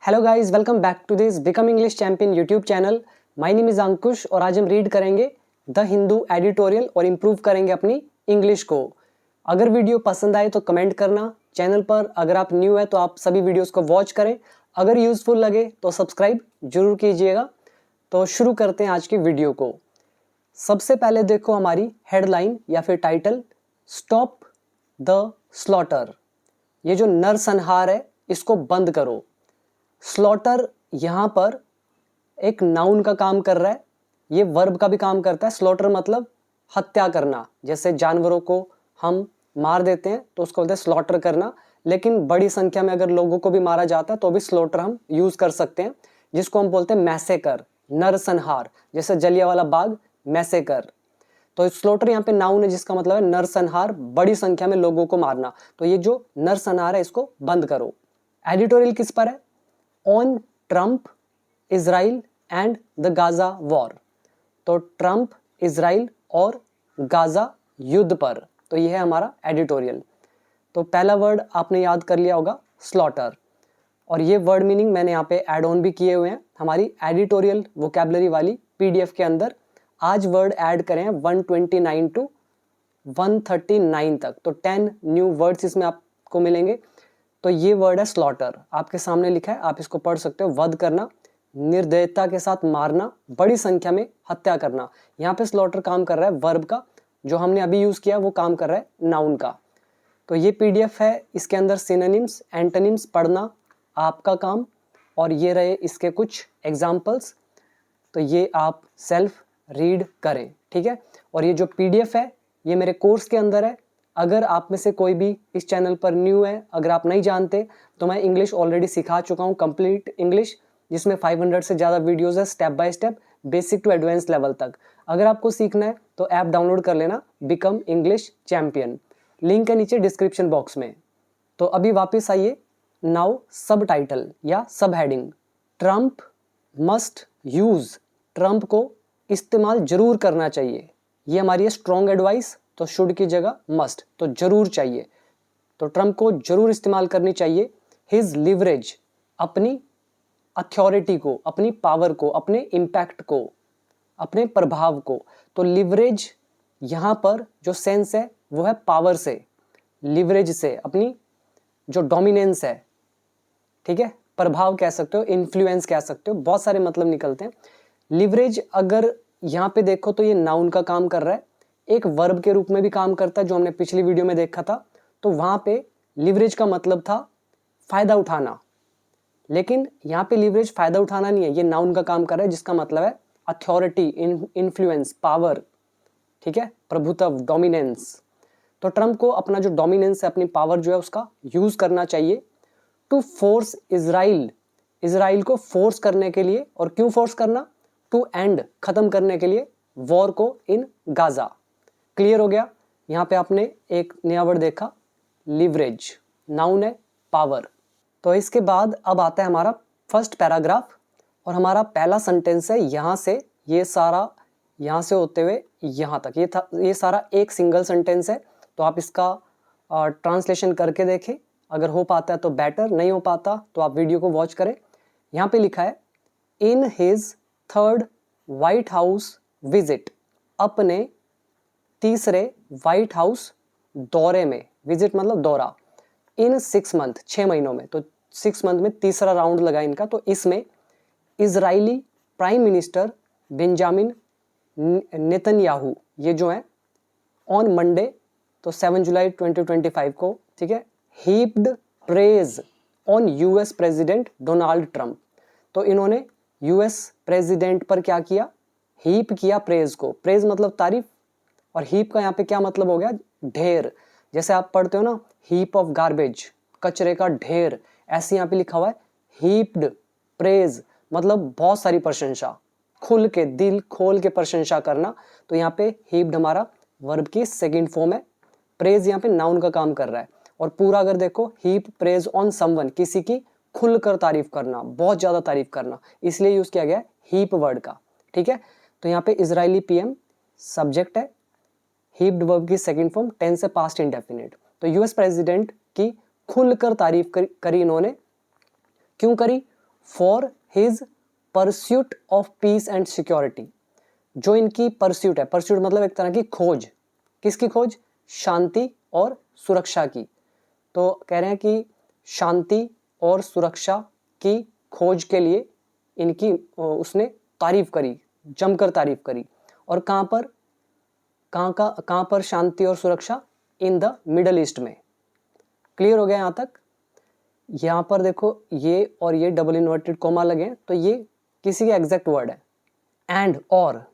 Hello guys, welcome back to this become English champion YouTube channel. My name is Ankush और आज हम read करेंगे the Hindu editorial और improve करेंगे अपनी इंग्लिश को। अगर वीडियो पसंद आए तो कमेंट करना। चैनल पर अगर आप न्यू है तो आप सभी वीडियोस को वॉच करें। अगर यूजफुल लगे तो सब्सक्राइब जरूर कीजिएगा। तो शुरू करते हैं आज की वीडियो को। सबसे पहले देखो हमारी हेडलाइन या फिर टाइटल, स्टॉप द स्लॉटर। ये जो नरसंहार है इसको बंद करो। स्लॉटर यहाँ पर एक नाउन का काम कर रहा है, ये वर्ब का भी काम करता है। स्लॉटर मतलब हत्या करना, जैसे जानवरों को हम मार देते हैं तो उसको बोलते हैं स्लॉटर करना। लेकिन बड़ी संख्या में अगर लोगों को भी मारा जाता है तो भी स्लॉटर हम यूज कर सकते हैं, जिसको हम बोलते हैं मैसेकर, नरसंहार। जैसे जलियांवाला बाग, मैसेकर। तो स्लॉटर यहाँ पे नाउन है जिसका मतलब है नरसंहार, बड़ी संख्या में लोगों को मारना। तो ये जो नरसंहार है इसको बंद करो। एडिटोरियल किस पर है? On Trump, Israel and the Gaza war. तो ट्रंप, इजराइल और गाजा युद्ध पर। तो यह है हमारा एडिटोरियल। तो पहला वर्ड आपने याद कर लिया होगा, स्लॉटर। और ये वर्ड मीनिंग मैंने यहाँ पे ऐड ऑन भी किए हुए हैं हमारी एडिटोरियल वोकैबुलरी वाली पीडीएफ के अंदर। आज वर्ड ऐड करें हैं 129 टू 139 तक, तो 10 न्यू वर्ड्स इसमें आपको मिलेंगे। तो ये वर्ड है स्लॉटर, आपके सामने लिखा है, आप इसको पढ़ सकते हो। वध करना, निर्दयता के साथ मारना, बड़ी संख्या में हत्या करना। यहाँ पे स्लॉटर काम कर रहा है वर्ब का, जो हमने अभी यूज किया वो काम कर रहा है नाउन का। तो ये पीडीएफ है, इसके अंदर सिनोनिम्स, एंटोनिम्स पढ़ना आपका काम, और ये रहे इसके कुछ एग्जाम्पल्स। तो ये आप सेल्फ रीड करें, ठीक है। और ये जो पीडीएफ है ये मेरे कोर्स के अंदर है। अगर आप में से कोई भी इस चैनल पर न्यू है, अगर आप नहीं जानते, तो मैं इंग्लिश ऑलरेडी सिखा चुका हूँ, कंप्लीट इंग्लिश, जिसमें 500 से ज़्यादा वीडियोस है, step by step, basic to advance level तक। अगर आपको सीखना है तो ऐप डाउनलोड कर लेना, बिकम इंग्लिश चैंपियन। लिंक है नीचे डिस्क्रिप्शन बॉक्स में। तो अभी वापस आइए। नाउ सब टाइटल या सब heading, Trump must use. Trump को इस्तेमाल जरूर करना चाहिए, ये हमारी स्ट्रॉन्ग एडवाइस। तो शुड की जगह मस्ट, तो जरूर चाहिए। तो ट्रंप को जरूर इस्तेमाल करनी चाहिए। हिज लिवरेज, अपनी अथॉरिटी को, अपनी पावर को, अपने इम्पैक्ट को, अपने प्रभाव को। तो लिवरेज यहां पर जो सेंस है वो है पावर से, लिवरेज से, अपनी जो डोमिनेंस है, ठीक है। प्रभाव कह सकते हो, इन्फ्लुएंस कह सकते हो, बहुत सारे मतलब निकलते हैं। लिवरेज अगर यहां पे देखो तो ये नाउन का काम कर रहा है, एक वर्ब के रूप में भी काम करता है, जो हमने पिछली वीडियो में देखा था। तो वहां पे लिवरेज का मतलब था फायदा उठाना, लेकिन यहाँ पे लिवरेज फायदा उठाना नहीं है, ये नाउन का काम कर रहा है, जिसका मतलब है अथॉरिटी, इन्फ्लुएंस, पावर, ठीक है, प्रभुत्व, डोमिनेंस। तो ट्रंप को अपना जो डोमिनेंस है, अपनी पावर जो है, उसका यूज करना चाहिए टू फोर्स इजराइल, इजराइल को फोर्स करने के लिए। और क्यों फोर्स करना? टू एंड, खत्म करने के लिए, वॉर को इन गाजा। क्लियर हो गया? यहाँ पे आपने एक नया वर्ड देखा, लिवरेज, नाउन है, पावर। तो इसके बाद अब आता है हमारा फर्स्ट पैराग्राफ, और हमारा पहला सेंटेंस है यहाँ से, ये सारा यहाँ से होते हुए यहाँ तक, ये सारा एक सिंगल सेंटेंस है। तो आप इसका ट्रांसलेशन करके देखें, अगर हो पाता है तो बेटर, नहीं हो पाता तो आप वीडियो को वॉच करें। यहाँ पे लिखा है, in his third white house visit, अपने तीसरे व्हाइट हाउस दौरे में, विजिट मतलब दौरा, इन 6 मंथ, 6 महीनों में, तो 6 मंथ में तीसरा राउंड लगा इनका। तो इसमें Israeli prime minister Benjamin Netanyahu, ये जो है, ऑन मंडे, तो 7 जुलाई 2025 को, ठीक है, heaped praise on US president Donald Trump. तो इन्होंने यूएस प्रेसिडेंट पर क्या किया? हीप किया प्रेज को। प्रेज मतलब तारीफ, और हीप का यहाँ पे क्या मतलब हो गया? ढेर। जैसे आप पढ़ते हो ना, हीप ऑफ गार्बेज, कचरे का ढेर, ऐसे यहाँ पे लिखा हुआ है हीप्ड प्रेज, मतलब बहुत सारी प्रशंसा, खुल के, दिल खोल के प्रशंसा करना। तो यहाँ पे हीप्ड हमारा वर्ब की सेकंड फॉर्म है, प्रेज यहाँ पे नाउन का काम कर रहा है। और पूरा अगर देखो, हीप प्रेज ऑन समवन, किसी की खुलकर तारीफ करना, बहुत ज्यादा तारीफ करना, इसलिए यूज किया गया हीप वर्ड का, ठीक है। तो यहाँ पे इजरायली पीएम सब्जेक्ट है, हीप्ड वर्ब की सेकंड फॉर्म, टेंस है पास्ट इंडेफिनिट। तो यूएस प्रेसिडेंट की खुलकर तारीफ करी इन्होंने। क्यों करी? For his pursuit of peace and security. जो इनकी परस्यूट है, परस्यूट मतलब एक तरह की खोज, किसकी खोज? शांति और सुरक्षा की। तो कह रहे हैं कि शांति और सुरक्षा की खोज के लिए इनकी उसने तारीफ करी, जमकर तारीफ करी। और कहाँ पर शांति और सुरक्षा? इन द मिडल ईस्ट में। क्लियर हो गया यहाँ तक? यहाँ पर देखो ये और ये डबल इन्वर्टेड कोमा लगे, तो ये किसी का एग्जैक्ट वर्ड है। एंड और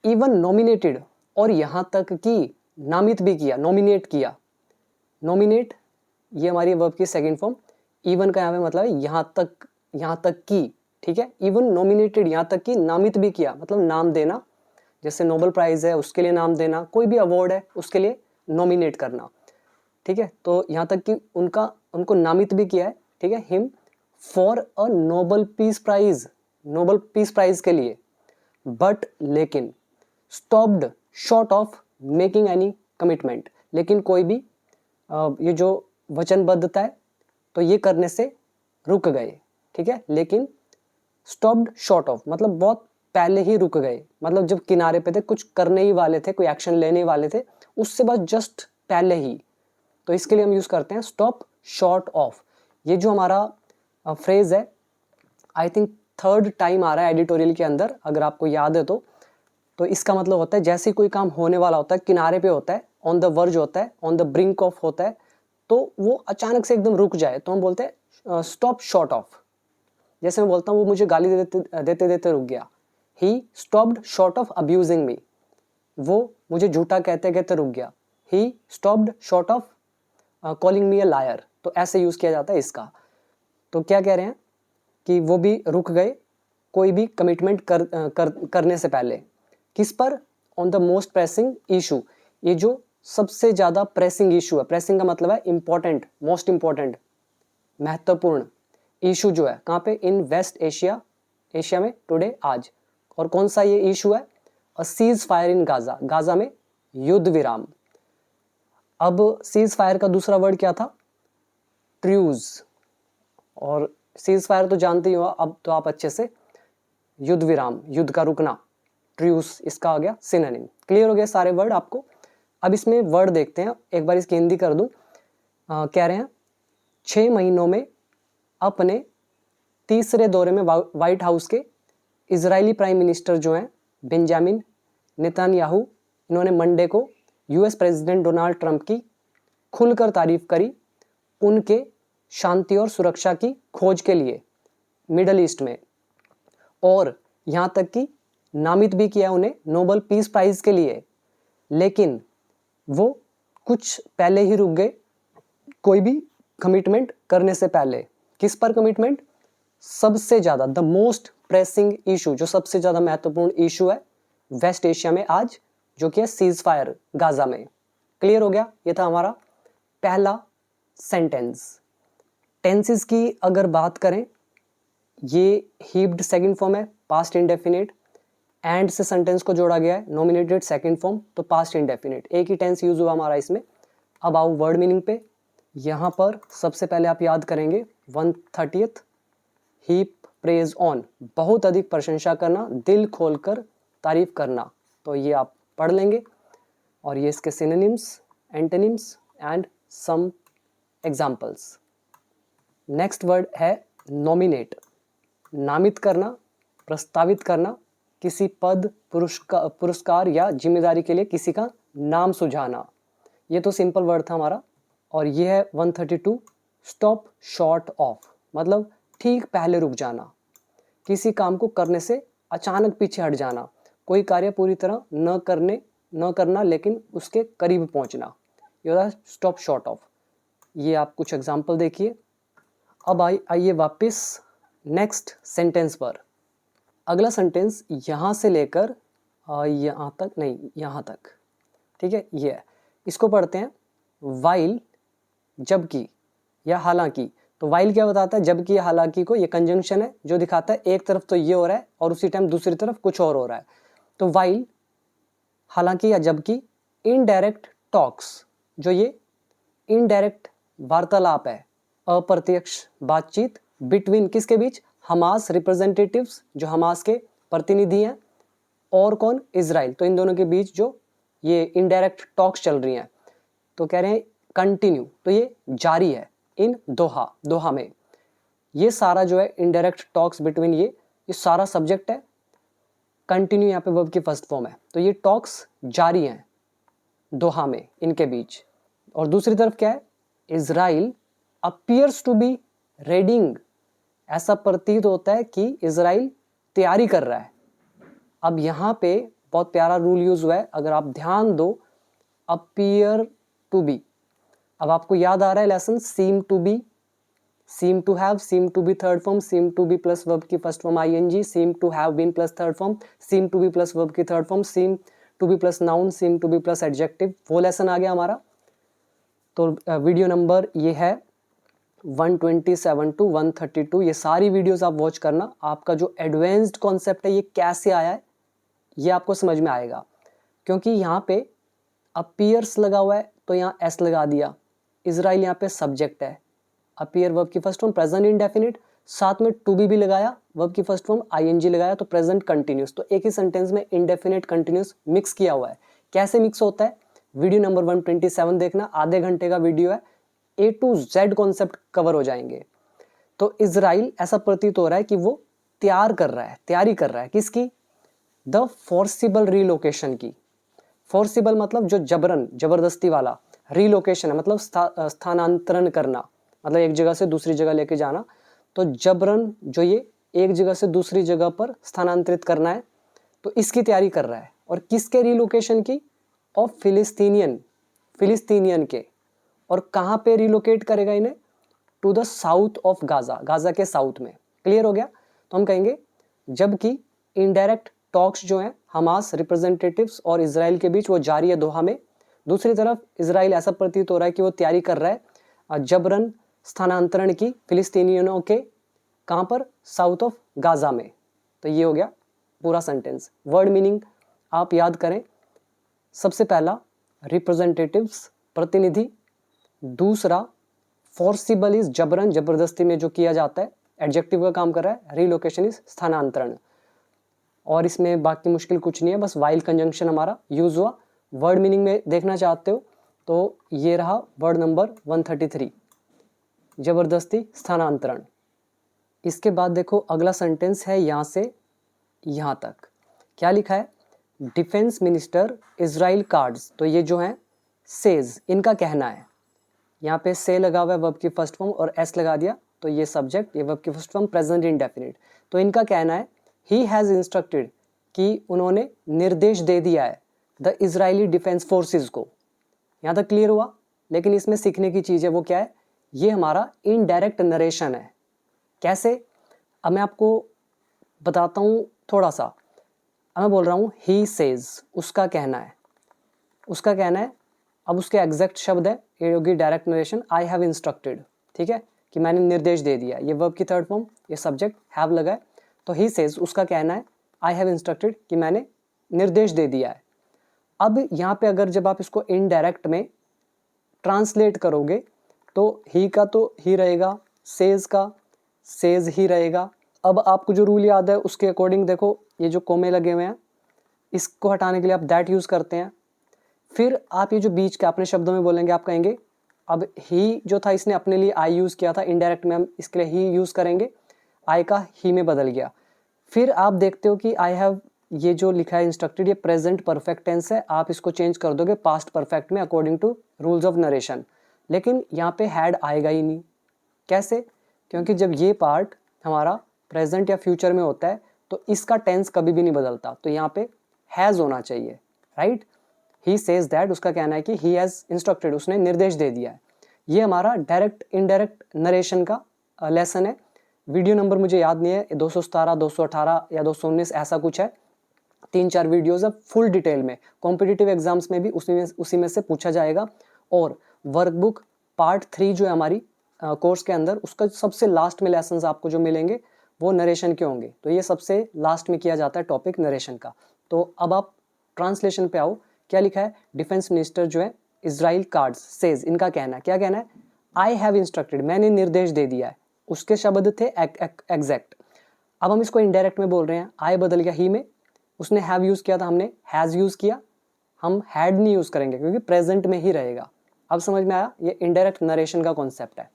इवन नॉमिनेटेड, और यहाँ तक कि नामित भी किया, नॉमिनेट किया। नॉमिनेट ये हमारी वर्ब की सेकंड फॉर्म। इवन का यहाँ पे मतलब है यहाँ तक की, ठीक है। इवन नॉमिनेटेड, यहाँ तक कि नामित भी किया, मतलब नाम देना। जैसे नोबेल प्राइज है उसके लिए नाम देना, कोई भी अवार्ड है उसके लिए नॉमिनेट करना, ठीक है। तो यहाँ तक कि उनको नामित भी किया है, ठीक है, him for a Nobel peace prize, Nobel peace prize के लिए। बट लेकिन stopped short of making any commitment, लेकिन कोई भी ये जो वचनबद्धता है तो ये करने से रुक गए, ठीक है। लेकिन स्टॉप्ड शॉर्ट ऑफ मतलब बहुत पहले ही रुक गए, मतलब जब किनारे पे थे, कुछ करने ही वाले थे, कोई एक्शन लेने ही वाले थे, उससे बस जस्ट पहले ही। तो इसके लिए हम यूज करते हैं स्टॉप शॉर्ट ऑफ। ये जो हमारा फ्रेज है, आई थिंक थर्ड टाइम आ रहा है एडिटोरियल के अंदर, अगर आपको याद है तो इसका मतलब होता है जैसे कोई काम होने वाला होता है, किनारे पे होता है, ऑन द वर्ज होता है, ऑन द ब्रिंक ऑफ होता है, तो वो अचानक से एकदम रुक जाए तो हम बोलते हैं स्टॉप शॉर्ट ऑफ। जैसे मैं बोलता हूँ वो मुझे गाली देते देते रुक गया, he stopped short of abusing me, वो मुझे झूठा कहते कहते रुक गया, he stopped short of calling me a liar. तो ऐसे यूज किया जाता है इसका। तो क्या कह रहे हैं कि वो भी रुक गए कोई भी कमिटमेंट करने से पहले। किस पर? On the most pressing issue, ये जो सबसे ज्यादा प्रेसिंग इशू है, प्रेसिंग का मतलब है इंपॉर्टेंट, मोस्ट इंपॉर्टेंट, महत्वपूर्ण इशू जो है, कहाँ पे? इन वेस्ट एशिया, एशिया में टुडे, आज। और कौन सा ये इशू है? A ceasefire in Gaza, Gaza में युद्ध विराम। अब सीज फायर का दूसरा वर्ड क्या था? ट्रूज। और सीज फायर तो जानते ही हो अब तो आप अच्छे से, युद्ध विराम, युद्ध का रुकना, ट्रूस इसका आ गया सिनोनिम। क्लियर हो गया सारे वर्ड आपको? अब इसमें वर्ड देखते हैं, एक बार इसकी हिंदी कर दूं। कह रहे हैं 6 महीनों में अपने तीसरे दौरे में व्हाइट हाउस के इजरायली प्राइम मिनिस्टर जो हैं बेंजामिन नेतन्याहू, इन्होंने मंडे को यूएस प्रेसिडेंट डोनाल्ड ट्रंप की खुलकर तारीफ करी उनके शांति और सुरक्षा की खोज के लिए मिडल ईस्ट में, और यहाँ तक कि नामित भी किया उन्हें नोबेल पीस प्राइज के लिए। लेकिन वो कुछ पहले ही रुक गए कोई भी कमिटमेंट करने से पहले। किस पर कमिटमेंट? सबसे ज़्यादा, द मोस्ट प्रेसिंग इशू, जो सबसे ज़्यादा महत्वपूर्ण इशू है वेस्ट एशिया में आज, जो कि है सीज फायर गाजा में। क्लियर हो गया? ये था हमारा पहला सेंटेंस। टेंसेस की अगर बात करें, ये हीप्ड सेकंड फॉर्म है, पास्ट इंडेफिनिट, एंड से सेंटेंस को जोड़ा गया है, नॉमिनेटेड सेकंड फॉर्म, तो पास्ट इंडेफिनिट, एक ही टेंस यूज हुआ हमारा इसमें। अब आओ वर्ड मीनिंग पे। यहाँ पर सबसे पहले आप याद करेंगे 130th, हीप प्रेज ऑन, बहुत अधिक प्रशंसा करना, दिल खोलकर तारीफ करना, तो ये आप पढ़ लेंगे। और ये इसके synonyms, antonyms and some examples. Next word है नॉमिनेट, नामित करना, प्रस्तावित करना, किसी पद, पुरस्कार या जिम्मेदारी के लिए किसी का नाम सुझाना। ये तो सिंपल वर्ड था हमारा। और ये है 132, स्टॉप शॉर्ट ऑफ, मतलब ठीक पहले रुक जाना, किसी काम को करने से अचानक पीछे हट जाना, कोई कार्य पूरी तरह न करना लेकिन उसके करीब पहुंचना, ये होता है स्टॉप शॉर्ट ऑफ। ये आप कुछ एग्जाम्पल देखिए। अब आइए वापस नेक्स्ट सेंटेंस पर। अगला सेंटेंस यहाँ से लेकर यहाँ तक नहीं, यहाँ तक, ठीक है। ये है, इसको पढ़ते हैं वाइल, जबकि या हालांकि। तो वाइल क्या बताता है? जबकि या हालांकि को, ये कंजंक्शन है जो दिखाता है एक तरफ तो ये हो रहा है और उसी टाइम दूसरी तरफ कुछ और हो रहा है। तो वाइल, हालांकि या जबकि, इनडायरेक्ट टॉक्स, जो ये इनडायरेक्ट वार्तालाप है, अप्रत्यक्ष बातचीत, बिटवीन किसके बीच? हमास रिप्रेजेंटेटिव्स, जो हमास के प्रतिनिधि हैं, और कौन, इजराइल। तो इन दोनों के बीच जो ये इनडायरेक्ट टॉक्स चल रही हैं, तो कह रहे हैं कंटिन्यू, तो ये जारी है इन दोहा, दोहा में। ये सारा जो है इनडायरेक्ट टॉक्स बिटवीन ये सारा सब्जेक्ट है। कंटिन्यू यहाँ पे वर्ब की फर्स्ट फॉर्म है, तो ये टॉक्स जारी हैं दोहा में, इनके बीच। और दूसरी तरफ क्या है, Israel appears to be readying, ऐसा प्रतीत होता है कि इजराइल तैयारी कर रहा है। अब यहाँ पे बहुत प्यारा रूल यूज हुआ है, अगर आप ध्यान दो, अपीयर टू बी। अब आपको याद आ रहा है lesson seem to be, seem to have, seem to be third form, seem to be plus verb की first form ING, seem to have been plus third form, seem to be plus verb की third form, seem to be plus noun, seem to be plus adjective. वो lesson आ गया हमारा। तो video number ये है 127 to 132, ये सारी वीडियोस आप वॉच करना। आपका जो एडवांस्ड कॉन्सेप्ट है ये कैसे आया है ये आपको समझ में आएगा, क्योंकि यहाँ पे अपीयर्स लगा हुआ है तो यहाँ एस लगा दिया, इजराइल यहाँ पे सब्जेक्ट है, अपीयर वर्ब की फर्स्ट फॉर्म प्रेजेंट इंडेफिनिट, साथ में टू बी भी लगाया, वर्ब की फर्स्ट फॉर्म आईएनजी लगाया, तो प्रेजेंट कंटिन्यूस। तो एक ही सेंटेंस में इंडेफिनिट कंटिन्यूस मिक्स किया हुआ है। कैसे मिक्स होता है, वीडियो नंबर 127 देखना, आधे घंटे का वीडियो है, ए टू जेड कॉन्सेप्ट कवर हो जाएंगे। तो इजराइल ऐसा प्रतीत हो रहा है कि वो तैयार कर रहा है, तैयारी कर रहा है किसकी, द फोर्सिबल रिलोकेशन की। फोर्सिबल मतलब जो जबरन, जबरदस्ती वाला, रिलोकेशन है मतलब स्थानांतरण करना, मतलब एक जगह से दूसरी जगह लेके जाना। तो जबरन जो ये एक जगह से दूसरी जगह पर स्थानांतरित करना है, तो इसकी तैयारी कर रहा है। और किसके रिलोकेशन की, ऑफ फिलिस्तीनियन, फिलिस्तीनियन के। और कहाँ पे रिलोकेट करेगा इन्हें, to the south of Gaza, Gaza के साउथ में। क्लियर हो गया। तो हम कहेंगे जबकि इनडायरेक्ट टॉक्स जो हैं हमास रिप्रेजेंटेटिव्स और इजराइल के बीच वो जारी है दोहा में, दूसरी तरफ इजराइल ऐसा प्रतीत हो रहा है कि वो तैयारी कर रहा है जबरन स्थानांतरण की फिलिस्तीनियों के, कहाँ पर, साउथ ऑफ गाजा में। तो ये हो गया पूरा सेंटेंस। वर्ड मीनिंग आप याद करें, सबसे पहला रिप्रेजेंटेटिव्स, प्रतिनिधि, दूसरा फोर्सिबल इज जबरन, जबरदस्ती में जो किया जाता है, एडजेक्टिव का काम कर रहा है, रिलोकेशन इज स्थानांतरण। और इसमें बाकी मुश्किल कुछ नहीं है, बस वाइल कंजंक्शन हमारा यूज हुआ। वर्ड मीनिंग में देखना चाहते हो तो ये रहा वर्ड नंबर 133, जबरदस्ती, स्थानांतरण। इसके बाद देखो अगला सेंटेंस है यहाँ से यहाँ तक, क्या लिखा है, डिफेंस मिनिस्टर इजराइल कार्ड्स। तो ये जो है सेज, इनका कहना है, यहाँ पे से लगा हुआ है वर्ब की फर्स्ट फॉर्म और एस लगा दिया, तो ये सब्जेक्ट, ये वर्ब की फर्स्ट फॉर्म प्रेजेंट इंडेफिनिट। तो इनका कहना है ही हैज़ इंस्ट्रक्टेड, कि उन्होंने निर्देश दे दिया है, द इजरायली डिफेंस फोर्सेस को। यहाँ तक क्लियर हुआ। लेकिन इसमें सीखने की चीज़ है, वो क्या है, ये हमारा इनडायरेक्ट नरेशन है। कैसे, अब मैं आपको बताता हूँ थोड़ा सा। अब मैं बोल रहा हूँ ही सेज, उसका कहना है, उसका कहना है। अब उसके एग्जैक्ट शब्द है, ये होगी direct narration, I have instructed, ठीक है, कि मैंने निर्देश दे दिया। ये वर्ब की थर्ड फॉर्म, ये सब्जेक्ट हैव लगा है, तो ही सेज, उसका कहना है, आई हैव इंस्ट्रक्टेड, कि मैंने निर्देश दे दिया है। अब यहाँ पे अगर जब आप इसको इनडायरेक्ट में ट्रांसलेट करोगे तो ही का तो ही रहेगा, सेज का सेज ही रहेगा। अब आपको जो रूल याद है उसके अकॉर्डिंग देखो, ये जो कोमे लगे हुए हैं इसको हटाने के लिए आप दैट यूज़ करते हैं। फिर आप ये जो बीच के अपने शब्दों में बोलेंगे, आप कहेंगे अब ही जो था इसने अपने लिए आई यूज़ किया था, इनडायरेक्ट में हम इसके लिए ही यूज़ करेंगे, आई का ही में बदल गया। फिर आप देखते हो कि आई हैव, ये जो लिखा है इंस्ट्रक्टेड, ये प्रेजेंट परफेक्ट टेंस है, आप इसको चेंज कर दोगे पास्ट परफेक्ट में according to rules of narration. लेकिन यहाँ पे हैड आएगा ही नहीं। कैसे, क्योंकि जब ये पार्ट हमारा प्रेजेंट या फ्यूचर में होता है तो इसका टेंस कभी भी नहीं बदलता, तो यहाँ पे हैज़ होना चाहिए, राइट। ही सेज दैट, उसका कहना है कि ही हैज़ इंस्ट्रक्टेड, उसने निर्देश दे दिया है। ये हमारा डायरेक्ट इनडायरेक्ट नरेशन का लेसन है। वीडियो नंबर मुझे याद नहीं है, 217, 218 या 219 ऐसा कुछ है। 3-4 वीडियोज़ अब फुल डिटेल में कॉम्पिटिटिव एग्जाम्स में भी उसी में से पूछा जाएगा। और वर्कबुक पार्ट 3 जो है हमारी कोर्स के अंदर, उसका सबसे लास्ट में लेसन्स आपको जो मिलेंगे वो नरेशन के होंगे। तो ये सबसे लास्ट में किया जाता है टॉपिक नरेशन का। तो अब आप ट्रांसलेशन पे आओ, क्या लिखा है, डिफेंस मिनिस्टर जो है इजराइल कार्ड्स सेज, इनका कहना है, क्या कहना है, आई हैव इंस्ट्रक्टेड, मैंने निर्देश दे दिया है। उसके शब्द थे एग्जैक्ट, अब हम इसको इनडायरेक्ट में बोल रहे हैं, आई बदल गया ही में, उसने हैव यूज़ किया था, हमने हैज़ यूज़ किया, हम हैड नहीं यूज़ करेंगे क्योंकि प्रेजेंट में ही रहेगा। अब समझ में आया, ये इनडायरेक्ट नरेशन का कॉन्सेप्ट है।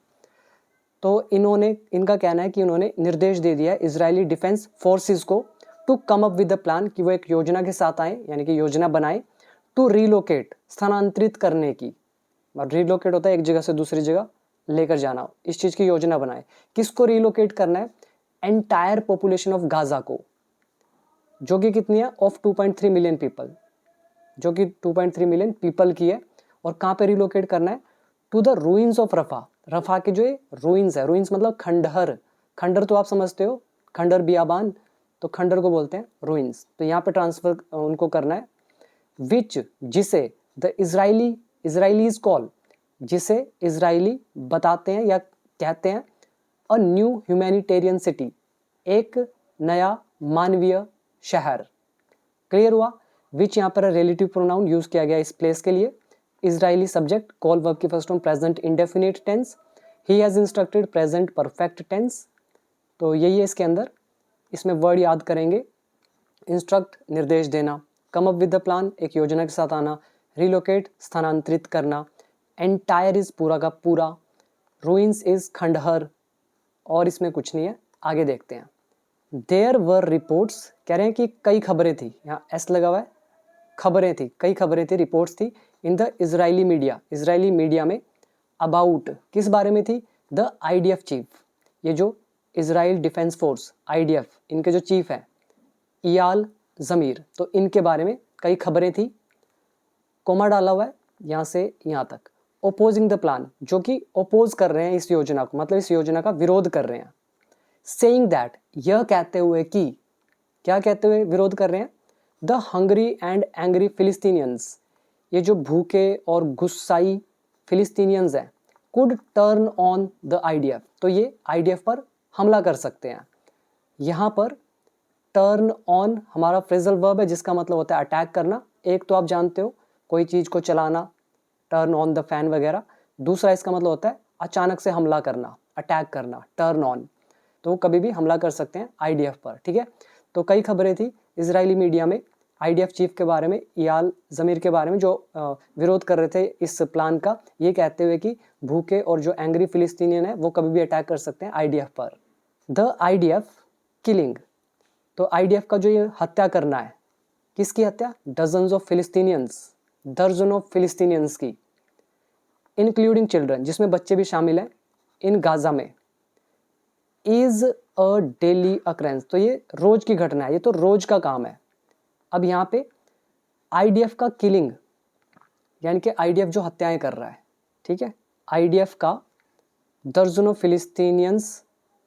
तो इनका कहना है कि उन्होंने निर्देश दे दिया है इजरायली डिफेंस फोर्सेस को to come up with the plan, कि वो एक योजना के साथ आए, यानी कि योजना बनाए, टू रिलोकेट, स्थानांतरित करने की। रिलोकेट होता है एक जगह से दूसरी जगह लेकर जाना, इस चीज़ की योजना बनाए। किसको रिलोकेट करना है? एंटायर पॉपुलेशन ऑफ गाजा को, जो कि कितनी है? ऑफ 2.3 मिलियन पीपल, जो कि 2.3 मिलियन पीपल की है। और कहाँ पे रिलोकेट करना है? टू द रूइंस ऑफ रफा, रफा के जो ये रूइंस है, रूइंस मतलब खंडहर, खंडर तो आप समझते हो, खंडर बियाबान, तो खंडर को बोलते हैं रूइंस। तो यहाँ पे ट्रांसफर उनको करना है। विच, जिसे, द इजराइलीज कॉल, जिसे इजरायली बताते हैं या कहते हैं, अ न्यू ह्यूमैनिटेरियन सिटी, एक नया मानवीय शहर। क्लियर हुआ? विच यहाँ पर रिलेटिव प्रोनाउन यूज किया गया इस प्लेस के लिए। इजरायली सब्जेक्ट, कॉल वर्ब की first form present indefinite tense, he has instructed present perfect tense. तो यही है इसके अंदर। इसमें वर्ड याद करेंगे, इंस्ट्रक्ट निर्देश देना, कम अप विद द प्लान एक योजना के साथ आना, रिलोकेट स्थानांतरित करना, एंटायर इज पूरा का पूरा, रूइंस इज खंडहर, और इसमें कुछ नहीं है। आगे देखते हैं। देयर वर रिपोर्ट्स, कह रहे हैं कि कई खबरें थी, यहाँ एस लगा हुआ है, खबरें थी, कई खबरें थी, रिपोर्ट्स थी, in the Israeli media, Israeli media में, अबाउट, किस बारे में थी? द आईडीएफ चीफ, ये जो इजराइल डिफेंस फोर्स आईडीएफ, इनके जो चीफ हैं इयाल ज़मीर, तो इनके बारे में कई खबरें थी। कोमा डाला हुआ है यहाँ से यहाँ तक। ओपोजिंग द प्लान, जो कि ओपोज कर रहे हैं इस योजना को, मतलब इस योजना का विरोध कर रहे हैं। सेइंग दैट, यह कहते हुए कि, क्या कहते हुए विरोध कर रहे हैं? द हंगरी एंड एंग्री फिलिस्तीनियंस, ये जो भूखे और गुस्साई फिलिस्तीनियंस हैं, could turn on the IDF, तो ये आईडीएफ पर हमला कर सकते हैं। यहाँ पर टर्न ऑन हमारा फ्रेजल वर्ब है, जिसका मतलब होता है अटैक करना। एक तो आप जानते हो कोई चीज़ को चलाना, टर्न ऑन द फैन वगैरह। दूसरा इसका मतलब होता है अचानक से हमला करना, अटैक करना, टर्न ऑन। तो वो कभी भी हमला कर सकते हैं आईडीएफ पर, ठीक है। तो कई खबरें थी इजरायली मीडिया में आईडीएफ चीफ के बारे में, इयाल ज़मीर के बारे में, जो विरोध कर रहे थे इस प्लान का, ये कहते हुए कि भूखे और जो एंग्री फिलिस्तीनियन है वो कभी भी अटैक कर सकते हैं आईडीएफ पर। द आईडीएफ किलिंग, तो आईडीएफ का जो ये हत्या करना है, किसकी हत्या? डजन्स ऑफ फिलिस्तीनियंस, दर्जन ऑफ फिलिस्तीनियंस की, इंक्लूडिंग चिल्ड्रन, जिसमें बच्चे भी शामिल हैं, इन गाजा में, इज अ डेली अक्रेंस, तो ये रोज की घटना है, ये तो रोज का काम है। अब यहाँ पे आईडीएफ का किलिंग, यानी कि आईडीएफ जो हत्याएं कर रहा है, ठीक है, आईडीएफ का दर्जनों फिलिस्तीनियंस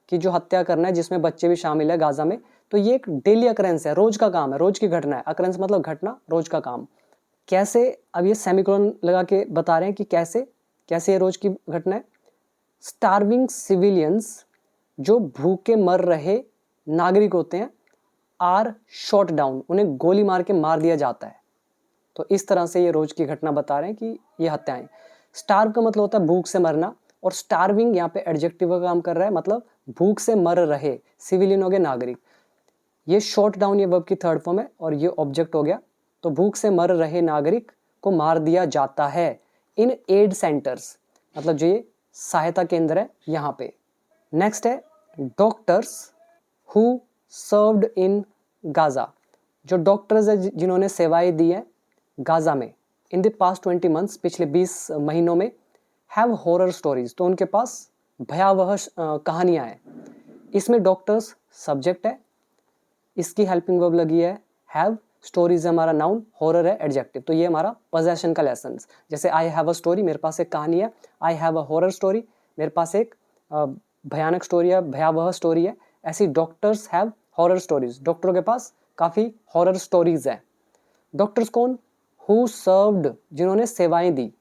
की जो हत्या करना है, जिसमें बच्चे भी शामिल है गाजा में, तो ये एक डेली अक्रेंस है, रोज का काम है, रोज की घटना है। अक्रेंस मतलब घटना, रोज का काम। कैसे? अब ये सेमीकोलन लगा के बता रहे हैं कि कैसे कैसे ये रोज की घटना है। स्टार्विंग सिविलियंस, जो भूखे मर रहे नागरिक होते हैं, आर शॉट डाउन, उन्हें गोली मार के मार दिया जाता है। तो इस तरह से ये रोज की घटना बता रहे हैं कि ये हत्याएं। स्टार्व का मतलब होता है भूख से मरना, और स्टार्विंग यहाँ पे एडजेक्टिव का काम कर रहा है, मतलब भूख से मर रहे, सिविलियन हो गए नागरिक। ये शॉट डाउन ये वर्ब की थर्ड फॉर्म है और ये ऑब्जेक्ट हो गया। तो भूख से मर रहे नागरिक को मार दिया जाता है इन एड सेंटर्स, मतलब जो ये सहायता केंद्र है यहाँ पे। नेक्स्ट है doctors who served in Gaza, जो डॉक्टर्स है जिन्होंने सेवाएं दी हैं गाजा में, इन द पास्ट 20 मंथ्स, पिछले 20 महीनों में, हैव हॉरर स्टोरीज, तो उनके पास भयावह कहानियाँ हैं। इसमें डॉक्टर्स सब्जेक्ट है, इसकी हेल्पिंग वर्ब लगी है हैव, स्टोरीज है हमारा नाउन, हॉरर है एडजेक्टिव। तो ये हमारा पोजेशन का लेसन। जैसे आई हैव अ स्टोरी, मेरे पास एक कहानी है, I have a horror story, मेरे पास एक भयानक स्टोरी है, भयावह स्टोरी है। ऐसी डॉक्टर्स हैव हॉरर स्टोरीज, डॉक्टरों के पास काफ़ी हॉरर स्टोरीज हैं। डॉक्टर्स कौन? हु सर्व्ड, जिन्होंने सेवाएं दी।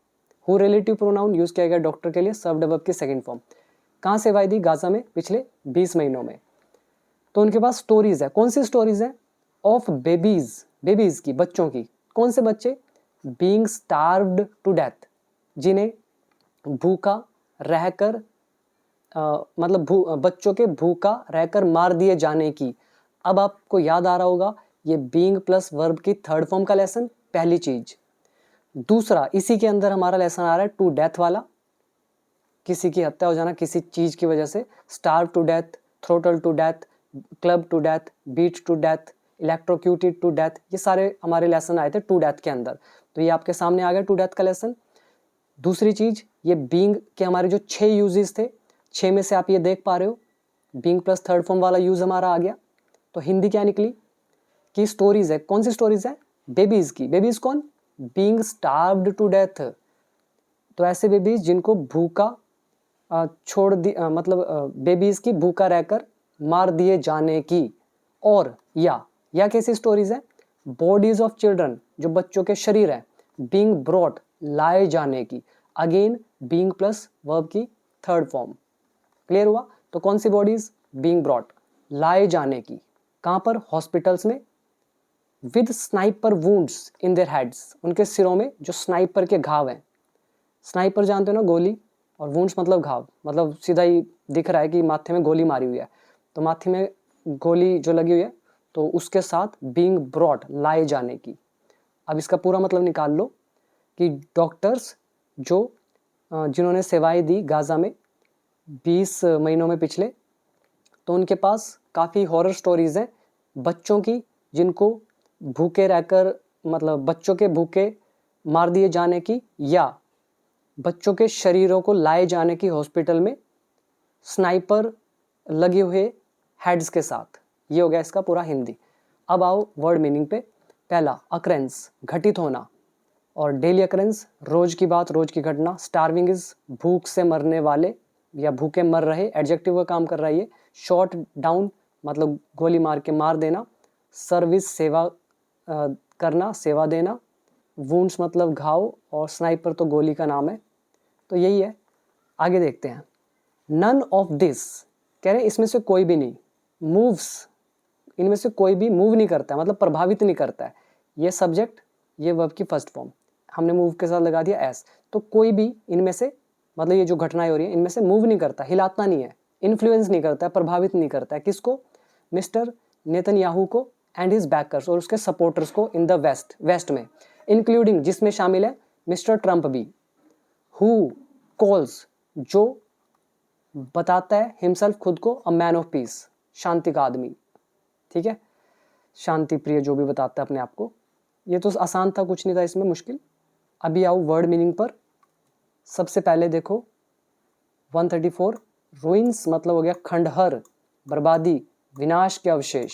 हु रिलेटिव प्रोनाउन यूज किया गया डॉक्टर के लिए, सर्व्ड वर्ब की सेकंड फॉर्म। कहाँ सेवाएं दी? गाजा में पिछले 20 महीनों में। तो उनके पास स्टोरीज है। कौन सी स्टोरीज है? ऑफ बेबीज, बेबीज की, बच्चों की। कौन से बच्चे? बीइंग स्टार्व्ड टू डेथ, जिन्हें भूखा रहकर मतलब बच्चों के भूखा रहकर मार दिए जाने की। अब आपको याद आ रहा होगा ये बीइंग प्लस वर्ब की थर्ड फॉर्म का लेसन, पहली चीज। दूसरा, इसी के अंदर हमारा लेसन आ रहा है टू डेथ वाला, किसी की हत्या हो जाना किसी चीज की वजह से। Starve to death, throttle to death, club to death, beat to death, electrocuted to death, ये सारे हमारे लेसन आए थे टू डेथ के अंदर। तो ये आपके सामने आ गया टू डेथ का लेसन। दूसरी चीज, ये बीइंग के हमारे जो 6 यूजेस थे, 6 में से आप ये देख पा रहे हो बीइंग प्लस थर्ड फॉर्म वाला यूज हमारा आ गया। तो हिंदी क्या निकली कि स्टोरीज है। कौन सी स्टोरीज है? बेबीज की। बेबीज कौन? Being starved to death. तो ऐसे बेबीज जिनको भूखा छोड़ दी, मतलब बेबीज की भूखा रहकर मार दिए जाने की। और या कैसी स्टोरीज है? बॉडीज ऑफ चिल्ड्रन, जो बच्चों के शरीर है, बीइंग ब्रॉट, लाए जाने की। अगेन बीइंग प्लस वर्ब की थर्ड फॉर्म। क्लियर हुआ? तो कौन सी बॉडीज? बीइंग ब्रॉट, लाए जाने की। कहां पर? हॉस्पिटल्स में। With sniper wounds in their heads, उनके सिरों में जो स्नाइपर के घाव हैं। स्नाइपर जानते हो ना, गोली, और वुंड्स मतलब घाव, मतलब सीधा ही दिख रहा है कि माथे में गोली मारी हुई है, तो माथे में गोली जो लगी हुई है, तो उसके साथ बीइंग ब्रॉट, लाए जाने की। अब इसका पूरा मतलब निकाल लो कि डॉक्टर्स जो जिन्होंने सेवाएं दी गाजा में 20 महीनों में पिछले, तो उनके पास काफ़ी हॉरर स्टोरीज हैं बच्चों की, जिनको भूखे रहकर, मतलब बच्चों के भूखे मार दिए जाने की, या बच्चों के शरीरों को लाए जाने की हॉस्पिटल में स्नाइपर लगे हुए हेड्स के साथ। ये हो गया इसका पूरा हिंदी। अब आओ वर्ड मीनिंग पे। पहला, अकरेंस, घटित होना, और डेली अकरेंस, रोज की बात, रोज की घटना। स्टार्विंग इज, भूख से मरने वाले या भूखे मर रहे, एडजेक्टिव का काम कर रहा है ये। शॉट डाउन मतलब गोली मार के मार देना। सर्विस, सेवा करना, सेवा देना। वुंड्स मतलब घाव, और स्नाइपर तो गोली का नाम है। तो यही है। आगे देखते हैं। नन ऑफ दिस, कह रहे हैं इसमें से कोई भी नहीं। मूव्स, इनमें से कोई भी मूव नहीं करता है, मतलब प्रभावित नहीं करता है। ये सब्जेक्ट, ये वर्ब की फर्स्ट फॉर्म, हमने मूव के साथ लगा दिया एस। तो कोई भी इनमें से, मतलब ये जो घटनाएं हो रही है, इनमें से मूव नहीं करता, हिलाता नहीं है, इन्फ्लुएंस नहीं करता है, प्रभावित नहीं करता है। किसको? मिस्टर नेतन्याहू को एंड हिज बैकर्स, और उसके सपोर्टर्स को इन द वेस्ट में, इंक्लूडिंग, जिसमें शामिल है मिस्टर ट्रंप भी। हु कॉल्स, जो बताता है हिमसेल्फ, खुद को, अ मैन ऑफ पीस, शांति का आदमी। ठीक है, शांति प्रिय जो भी बताता है अपने आप को। ये तो आसान था, कुछ नहीं था इसमें मुश्किल। अभी आओ वर्ड मीनिंग पर। सबसे पहले देखो 134, रुइंस मतलब हो गया खंडहर, बर्बादी, विनाश के अवशेष।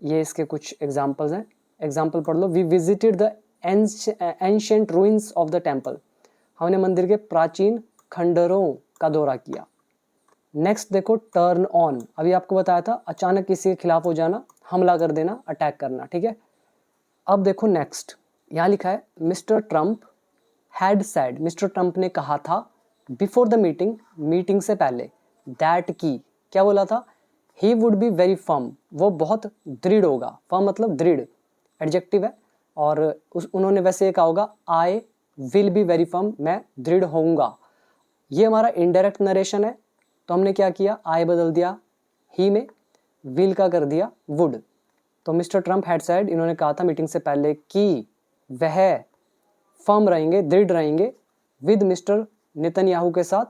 ये इसके कुछ एग्जाम्पल्स हैं, एग्जाम्पल पढ़ लो। We visited the ancient ruins of the temple, हमने मंदिर के प्राचीन खंडहरों का दौरा किया। नेक्स्ट देखो, टर्न ऑन, अभी आपको बताया था अचानक किसी के खिलाफ हो जाना, हमला कर देना, अटैक करना। ठीक है, अब देखो नेक्स्ट, यहाँ लिखा है mister Trump had said, mister Trump ने कहा था, बिफोर द मीटिंग, मीटिंग से पहले, दैट की, क्या बोला था? He would be very firm, वो बहुत दृढ़ होगा। फर्म मतलब दृढ़, एडजेक्टिव है। और उन्होंने वैसे ये कहा होगा, I will be very firm, मैं दृढ़ होऊंगा। ये हमारा इनडायरेक्ट नरेशन है, तो हमने क्या किया, आई बदल दिया ही में, विल का कर दिया वुड। तो मिस्टर ट्रंप हैड सेड, इन्होंने कहा था मीटिंग से पहले कि वह फर्म रहेंगे, दृढ़ रहेंगे, विद मिस्टर नेतन्याहू के साथ,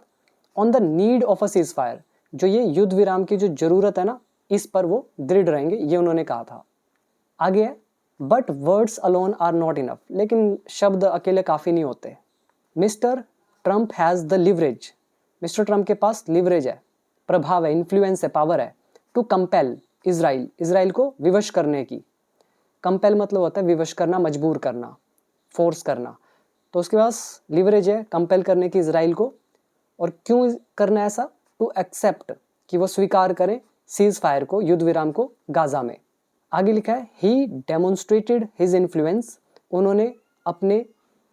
on the need of a cease fire, जो ये युद्ध विराम की जो जरूरत है ना, इस पर वो दृढ़ रहेंगे, ये उन्होंने कहा था। आगे है, but words alone are not enough, लेकिन शब्द अकेले काफ़ी नहीं होते। Mister Trump has the leverage, mister Trump के पास लिवरेज है, प्रभाव है, इन्फ्लुएंस है, पावर है, टू कंपेल इजराइल, इजराइल को विवश करने की। कंपेल मतलब होता है विवश करना, मजबूर करना, फोर्स करना। तो उसके पास लिवरेज है कंपेल करने की इजराइल को। और क्यों करना ऐसा? टू एक्सेप्ट, कि वो स्वीकार करें सीज फायर को, युद्ध विराम को, गाजा में। आगे लिखा है, ही डेमोन्स्ट्रेटेड हिज इन्फ्लुएंस, उन्होंने अपने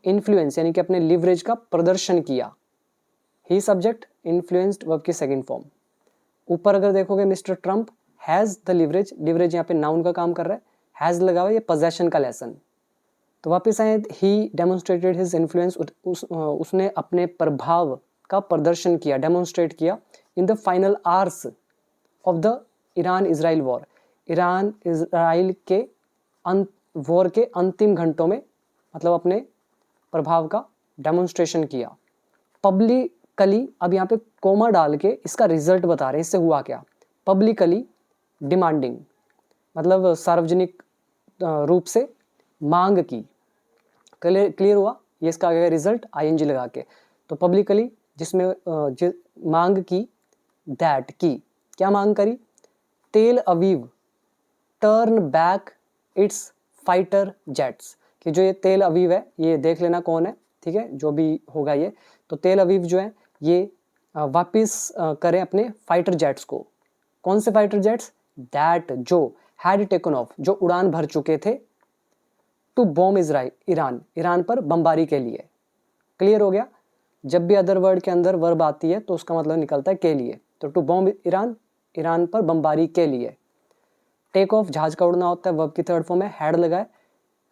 इन्फ्लुएंस यानी कि अपने लिवरेज का प्रदर्शन किया। ही सब्जेक्ट, इन्फ्लुएंस्ड वर्ब की सेकंड फॉर्म। ऊपर अगर देखोगे mister Trump has the leverage, leverage यहाँ पे नाउन का काम कर रहा है, हैज़ लगा हुआ, ये पोजेशन का लेसन। तो वापस आए, ही डेमोन्स्ट्रेटेड हिज इन्फ्लुएंस, उसने अपने प्रभाव का प्रदर्शन किया, डेमोन्स्ट्रेट किया in the final hours of the Iran Israel war, Iran Israel के वॉर के अंतिम घंटों में, मतलब अपने प्रभाव का डेमोन्स्ट्रेशन किया। पब्लिकली, अब यहाँ पे कोमा डाल के इसका रिजल्ट बता रहे हैं, इससे हुआ क्या। पब्लिकली डिमांडिंग, मतलब सार्वजनिक रूप से मांग की। क्लियर हुआ, ये इसका आगे रिजल्ट आईएनजी लगा के। तो पब्लिकली जिसमें मांग की, दैट की, क्या मांग करी, तेल Aviv turn back it's fighter jets, कि जो ये तेल अवीव है, ये देख लेना कौन है, ठीक है, जो भी होगा ये। तो तेल अवीव जो है ये वापस करें अपने फाइटर जेट्स को। कौन से फाइटर जेट्स, दैट जो हैड टेकन ऑफ, जो उड़ान भर चुके थे, to bomb Israel, Iran, Iran पर बमबारी के लिए। क्लियर हो गया, जब भी अदर वर्ड के अंदर वर्ब आती है तो उसका मतलब निकलता है के लिए। तो टू बॉम्ब ईरान, ईरान पर बमबारी के लिए। टेक ऑफ जहाज का उड़ना होता है, वर्ब की थर्ड फॉर्म है, हैड लगाए।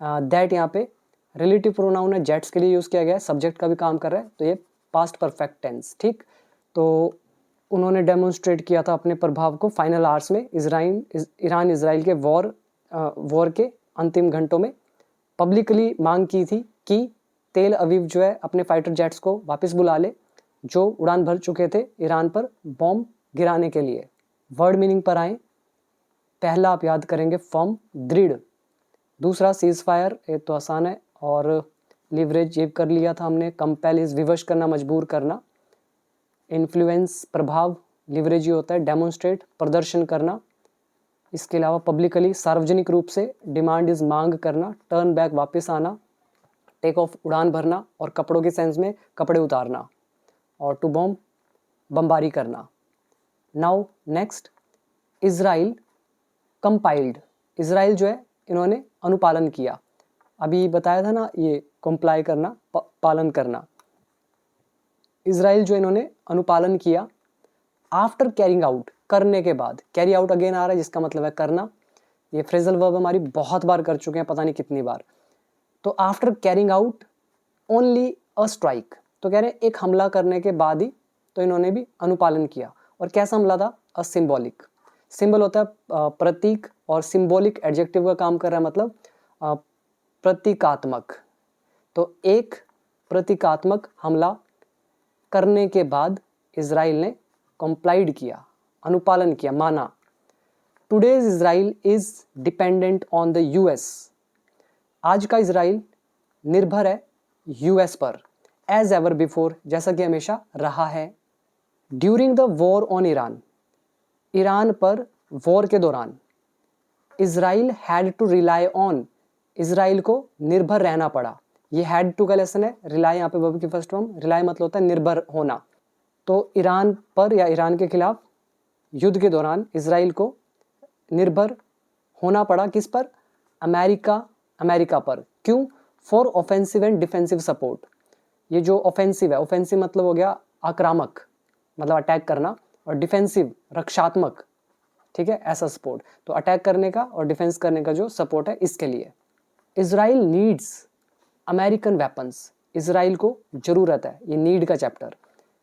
दैट यहाँ पे रिलेटिव प्रोनाउन है, जेट्स के लिए यूज किया गया है, सब्जेक्ट का भी काम कर रहा है, तो ये पास्ट परफेक्ट टेंस। ठीक, तो उन्होंने डेमोन्स्ट्रेट किया था अपने प्रभाव को फाइनल आवर्स में, ईरान इजराइल के वॉर के अंतिम घंटों में। पब्लिकली मांग की थी कि तेल अवीव जो है अपने फाइटर जेट्स को वापस बुला ले, जो उड़ान भर चुके थे ईरान पर बॉम्ब गिराने के लिए। वर्ड मीनिंग पर आए, पहला आप याद करेंगे फर्म, दृढ़। दूसरा सीज फायर, ये तो आसान है, और लिवरेज ये कर लिया था हमने। कंपेल इज विवश करना, मजबूर करना। इन्फ्लुएंस प्रभाव, लिवरेज ये होता है, डेमोन्स्ट्रेट प्रदर्शन करना। इसके अलावा पब्लिकली सार्वजनिक रूप से, डिमांड इज मांग करना, टर्न बैक वापस आना, टेक ऑफ उड़ान भरना, और कपड़ों के सेंस में कपड़े उतारना, और टू बॉम्ब बमबारी करना। Now next, Israel compiled, Israel जो है इन्होंने अनुपालन किया। अभी बताया था ना ये कंप्लाई करना, पालन करना। इजराइल जो इन्होंने अनुपालन किया आफ्टर कैरिंग आउट, करने के बाद। कैरी आउट अगेन आ रहा है जिसका मतलब है करना। ये फ्रेजल वर्ब हमारी बहुत बार कर चुके हैं, पता नहीं कितनी बार। तो after carrying out only a strike, तो कह रहे हैं एक हमला करने के बाद ही तो इन्होंने भी अनुपालन किया। और कैसा हमला था, अ सिंबॉलिक। सिंबल होता है प्रतीक, और सिंबॉलिक एडजेक्टिव का काम कर रहा है, मतलब प्रतीकात्मक। तो एक प्रतीकात्मक हमला करने के बाद इजराइल ने कंप्लाइड किया, अनुपालन किया, माना। Today's Israel is dependent on the US, आज का इजराइल निर्भर है यूएस पर, एज एवर बिफोर, जैसा कि हमेशा रहा है। During the war on Iran, Iran पर वॉर के दौरान, Israel had to rely on, Israel को निर्भर रहना पड़ा। ये हैड टू का लेसन है, रिलाई यहाँ पे वर्ब की फर्स्ट फॉर्म, रिलाई मतलब होता है निर्भर होना। तो ईरान पर या ईरान के खिलाफ युद्ध के दौरान इजराइल को निर्भर होना पड़ा, किस पर, अमेरिका पर। क्यों, for offensive and defensive support. ये जो ऑफेंसिव है, ऑफेंसिव मतलब हो गया आक्रामक, मतलब अटैक करना, और डिफेंसिव रक्षात्मक, ठीक है, ऐसा सपोर्ट। तो अटैक करने का और डिफेंस करने का जो सपोर्ट है, इसके लिए। Israel needs American weapons, Israel को जरूरत है, ये नीड का चैप्टर,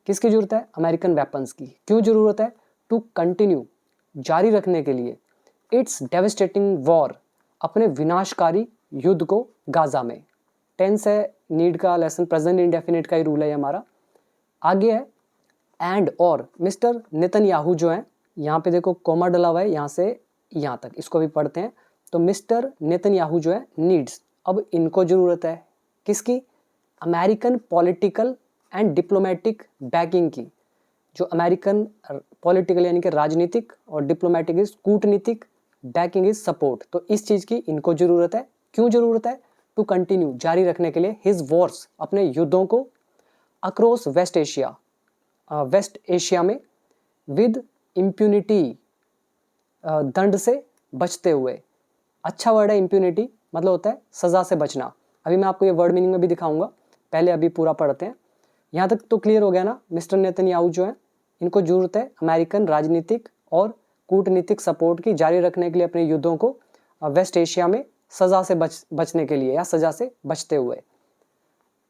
किसकी जरूरत है, अमेरिकन वेपन्स की। क्यों जरूरत है, टू कंटिन्यू, जारी रखने के लिए, इट्स डेविस्टेटिंग वॉर, अपने विनाशकारी युद्ध को गाजा में। टेंस है नीड का लेसन, प्रेजेंट इंडेफिनिट का ही रूल है हमारा। आगे है एंड और, मिस्टर नेतन्याहू जो है, यहाँ पे देखो कोमा डला हुआ है, यहाँ से यहाँ तक, इसको भी पढ़ते हैं। तो मिस्टर नेतन्याहू जो है नीड्स, अब इनको जरूरत है किसकी, American political and diplomatic banking की। जो अमेरिकन पॉलिटिकल यानी कि राजनीतिक, और डिप्लोमेटिक इज कूटनीतिक, बैकिंग इज सपोर्ट। तो इस चीज की इनको जरूरत है। क्यों जरूरत है, टू कंटिन्यू, जारी रखने के लिए, हिज वॉर्स, अपने युद्धों को, across West Asia, West Asia में, विद इम्प्यूनिटी, दंड से बचते हुए। अच्छा वर्ड है इम्प्यूनिटी, मतलब होता है सजा से बचना। अभी मैं आपको ये वर्ड मीनिंग में भी दिखाऊंगा, पहले अभी पूरा पढ़ते हैं। यहाँ तक तो क्लियर हो गया ना, मिस्टर नेतन्याहू जो है इनको जरूरत है अमेरिकन राजनीतिक और कूटनीतिक सपोर्ट की, जारी रखने के लिए अपने युद्धों को वेस्ट एशिया में, सजा से बचने के लिए, या सजा से बचते हुए।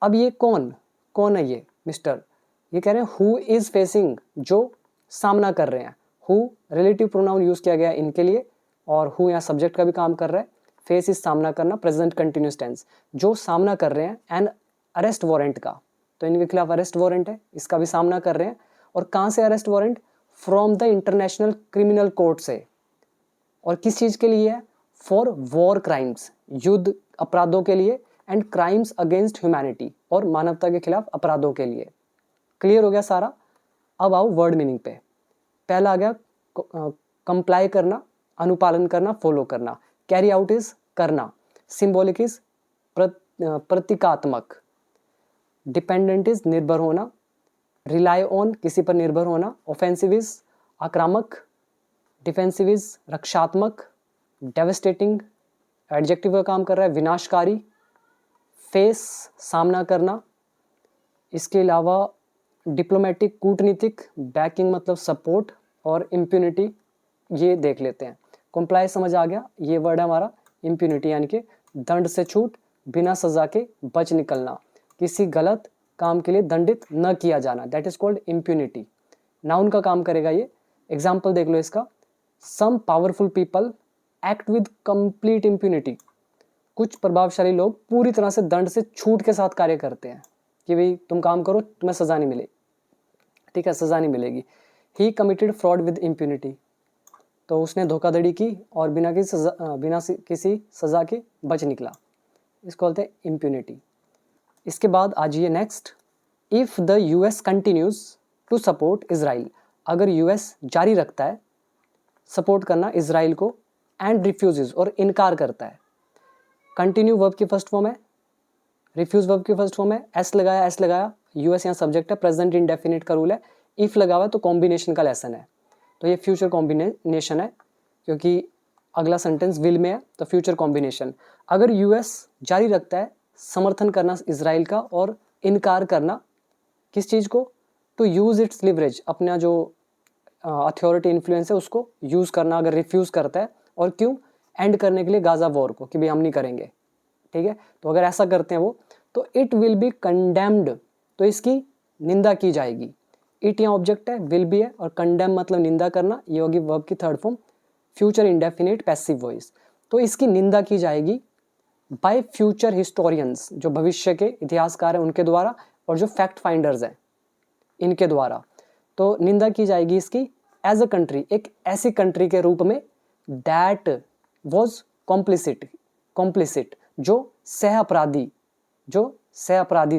अब ये कौन है, ये मिस्टर, ये कह रहे हैं हु इज फेसिंग, जो सामना कर रहे हैं। हु रिलेटिव प्रोनाउन यूज किया गया है इनके लिए, और हु यहाँ सब्जेक्ट का भी काम कर रहा है। फेस इज सामना करना, प्रेजेंट कंटिन्यूस टेंस, जो सामना कर रहे हैं एंड अरेस्ट वारंट का, तो इनके खिलाफ अरेस्ट वारंट है, इसका भी सामना कर रहे हैं। और कहाँ से arrest warrant? From the international criminal court से। और किस चीज़ के लिए है? फॉर वॉर क्राइम्स, युद्ध अपराधों के लिए, एंड क्राइम्स अगेंस्ट ह्यूमैनिटी, और मानवता के खिलाफ अपराधों के लिए। क्लियर हो गया सारा। अब आओ वर्ड मीनिंग पे। पहला आ गया कंप्लाई करना, अनुपालन करना, फॉलो करना। कैरी आउट इज करना, सिंबॉलिक इज प्रतीकात्मक, डिपेंडेंट इज निर्भर होना, रिलाई ऑन किसी पर निर्भर होना, ऑफेंसिव इज आक्रामक, डिफेंसिव इज रक्षात्मक, डेवस्टेटिंग एडजेक्टिव का काम कर रहा है, विनाशकारी, फेस सामना करना। इसके अलावा डिप्लोमेटिक कूटनीतिक, बैकिंग मतलब सपोर्ट, और इम्प्यूनिटी ये देख लेते हैं। कंप्लाई समझ आ गया, ये वर्ड है हमारा इम्प्यूनिटी, यानी कि दंड से छूट, बिना सजा के बच निकलना, किसी गलत काम के लिए दंडित न किया जाना, that is called impunity. Noun का काम करेगा ये। एग्जाम्पल देख लो इसका, some powerful people act with complete impunity, कुछ प्रभावशाली लोग पूरी तरह से दंड से छूट के साथ कार्य करते हैं कि भाई तुम काम करो, तुम्हें सजा नहीं मिलेगी, ठीक है, सजा नहीं मिलेगी। ही कमिटेड फ्रॉड विद इम्प्यूनिटी, तो उसने धोखाधड़ी की और बिना किसी सजा के बच निकला, इसको बोलते हैं इम्प्यूनिटी। इसके बाद आ जाइए next, if the US continues to support Israel, अगर यूएस जारी रखता है सपोर्ट करना इजराइल को, एंड रिफ्यूजेज और इनकार करता है। कंटिन्यू वर्ब की फर्स्ट फॉर्म है, रिफ्यूज वर्ब की फर्स्ट फॉर्म है, एस लगाया, यूएस यहाँ सब्जेक्ट है, प्रेजेंट इंडेफिनिट का रूल है, इफ लगा हुआ है तो कॉम्बिनेशन का लेसन है, तो ये फ्यूचर कॉम्बिनेशन है, क्योंकि अगला सेंटेंस विल में है, तो फ्यूचर कॉम्बिनेशन। अगर यूएस जारी रखता है समर्थन करना इजराइल का और इनकार करना किस चीज़ को? टू यूज़ इट्स लिवरेज, अपना जो अथॉरिटी इन्फ्लुएंस है उसको यूज़ करना, अगर रिफ्यूज़ करता है, और क्यों? एंड करने के लिए गाजा वॉर को, कि भाई हम नहीं करेंगे, ठीक है। तो अगर ऐसा करते हैं वो, तो इट विल बी कंडेम्ड, तो इसकी निंदा की जाएगी। इट यहाँ ऑब्जेक्ट है, विल बी है, और कंडेम मतलब निंदा करना, ये होगी वर्ब की third form, future indefinite passive voice. तो इसकी निंदा की जाएगी बाय फ्यूचर हिस्टोरियंस, जो भविष्य के इतिहासकार हैं उनके द्वारा, और जो फैक्ट फाइंडर्स हैं इनके द्वारा। तो निंदा की जाएगी इसकी एज अ कंट्री, एक ऐसी कंट्री के रूप में, दैट वॉज कॉम्प्लिसिट, जो सह अपराधी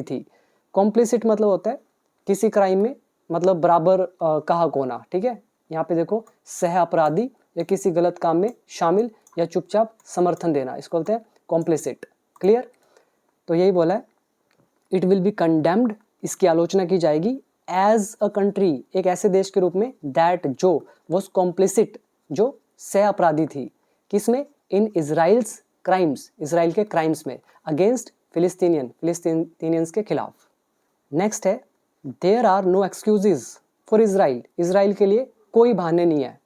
थी। कॉम्प्लिसिट मतलब होता है किसी क्राइम में, मतलब बराबर कहा होना, ठीक है। यहाँ पे देखो, सह अपराधी या किसी गलत काम में शामिल या चुपचाप समर्थन देना, इसको बोलते हैं कॉम्प्लिसिट। क्लियर? तो यही बोला है, इट विल बी कंडेम्ड, इसकी आलोचना की जाएगी, एज अ कंट्री, एक ऐसे देश के रूप में, दैट जो वॉज कॉम्प्लिसिट, जो सह अपराधी थी, किसमें? इन इजराइल्स क्राइम्स, इजराइल के क्राइम्स में, अगेंस्ट फिलिस्तीनियंस के खिलाफ। नेक्स्ट है, there are no excuses for Israel, Israel के लिए कोई बहाने नहीं है।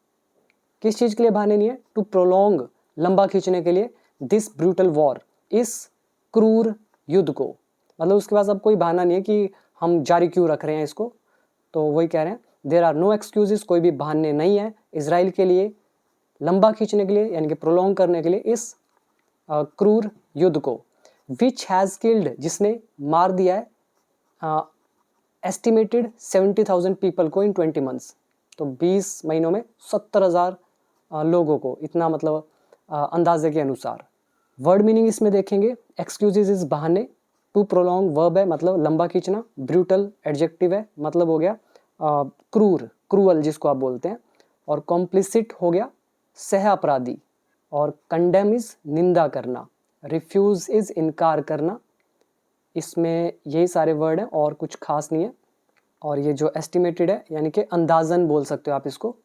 किस चीज़ के लिए बहाने नहीं है? टू प्रोलॉन्ग, लंबा खींचने के लिए, दिस ब्रूटल वॉर, इस क्रूर युद्ध को, मतलब उसके पास अब कोई बहाना नहीं है कि हम जारी क्यों रख रहे हैं इसको। तो वही कह रहे हैं, देयर आर नो एक्सक्यूजेज, कोई भी बहाने नहीं है इजराइल के लिए लंबा खींचने के लिए, यानी कि प्रोलॉन्ग करने के लिए इस क्रूर युद्ध को। विच हैज़ किल्ड, जिसने मार दिया है एस्टिमेटेड 70,000 पीपल को इन 20 मंथ्स, तो 20 महीनों में 70,000 लोगों को, इतना मतलब अंदाजे के अनुसार। वर्ड मीनिंग इसमें देखेंगे, एक्सक्यूजेज इज बहाने, टू प्रोलॉन्ग वर्ब है मतलब लंबा खींचना, ब्रूटल एडजेक्टिव है मतलब हो गया क्रूअल जिसको आप बोलते हैं, और कॉम्प्लिसिट हो गया सह अपराधी, और कंडेम इज निंदा करना, रिफ्यूज इज इनकार करना। इसमें यही सारे वर्ड हैं और कुछ खास नहीं है। और ये जो एस्टिमेटेड है यानी कि अंदाजन बोल सकते हो आप इसको।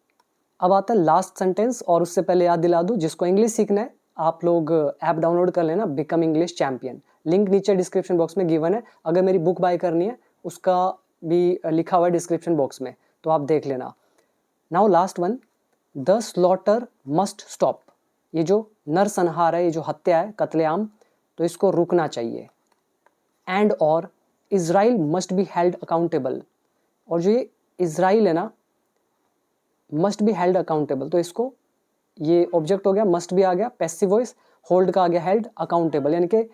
अब आता है लास्ट सेंटेंस, और उससे पहले याद दिला दूँ, जिसको इंग्लिश सीखना है आप लोग ऐप डाउनलोड कर लेना, बिकम इंग्लिश चैंपियन, लिंक नीचे डिस्क्रिप्शन बॉक्स में गिवन है। अगर मेरी बुक बाय करनी है उसका भी लिखा हुआ है डिस्क्रिप्शन बॉक्स में, तो आप देख लेना। Now last one, the slaughter must stop, ये जो नरसंहार है, ये जो हत्या है, कत्लेआम, तो इसको रुकना चाहिए। एंड और Israel must be held accountable, और जो ये इज़राइल है ना, मस्ट बी हेल्ड अकाउंटेबल, तो इसको ये ऑब्जेक्ट हो गया, मस्ट भी आ गया, पैसिव वॉइस, होल्ड का आ गया हेल्ड, अकाउंटेबल यानी कि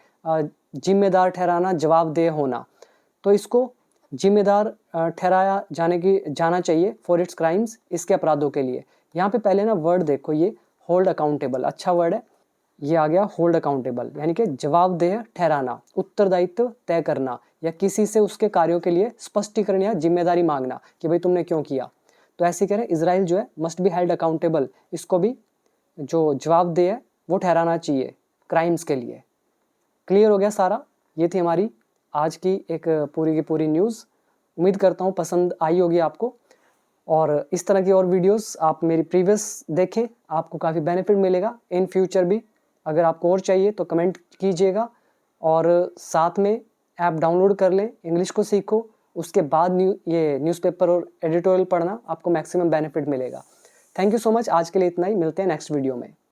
जिम्मेदार ठहराना, जवाबदेह होना। तो इसको जिम्मेदार ठहराया जाना चाहिए फॉर इट्स क्राइम्स, इसके अपराधों के लिए। यहाँ पे पहले ना वर्ड देखो, ये होल्ड अकाउंटेबल अच्छा वर्ड है, ये आ गया होल्ड अकाउंटेबल यानी कि जवाबदेह ठहराना, उत्तरदायित्व तय करना, या किसी से उसके कार्यों के लिए स्पष्टीकरण या जिम्मेदारी मांगना कि भाई तुमने क्यों किया। तो ऐसे कह रहे हैं इजराइल जो है मस्ट बी हेल्ड अकाउंटेबल, इसको भी जो जवाबदेह है वो ठहराना चाहिए क्राइम्स के लिए। क्लियर हो गया सारा। ये थी हमारी आज की एक पूरी की पूरी न्यूज़। उम्मीद करता हूँ पसंद आई होगी आपको, और इस तरह की और वीडियोस आप मेरी प्रीवियस देखें, आपको काफ़ी बेनिफिट मिलेगा इन फ्यूचर भी। अगर आपको और चाहिए तो कमेंट कीजिएगा, और साथ में ऐप डाउनलोड कर लें, इंग्लिश को सीखो, उसके बाद ये न्यूज़पेपर और एडिटोरियल पढ़ना, आपको मैक्सिमम बेनिफिट मिलेगा। थैंक यू सो मच, आज के लिए इतना ही, मिलते हैं नेक्स्ट वीडियो में।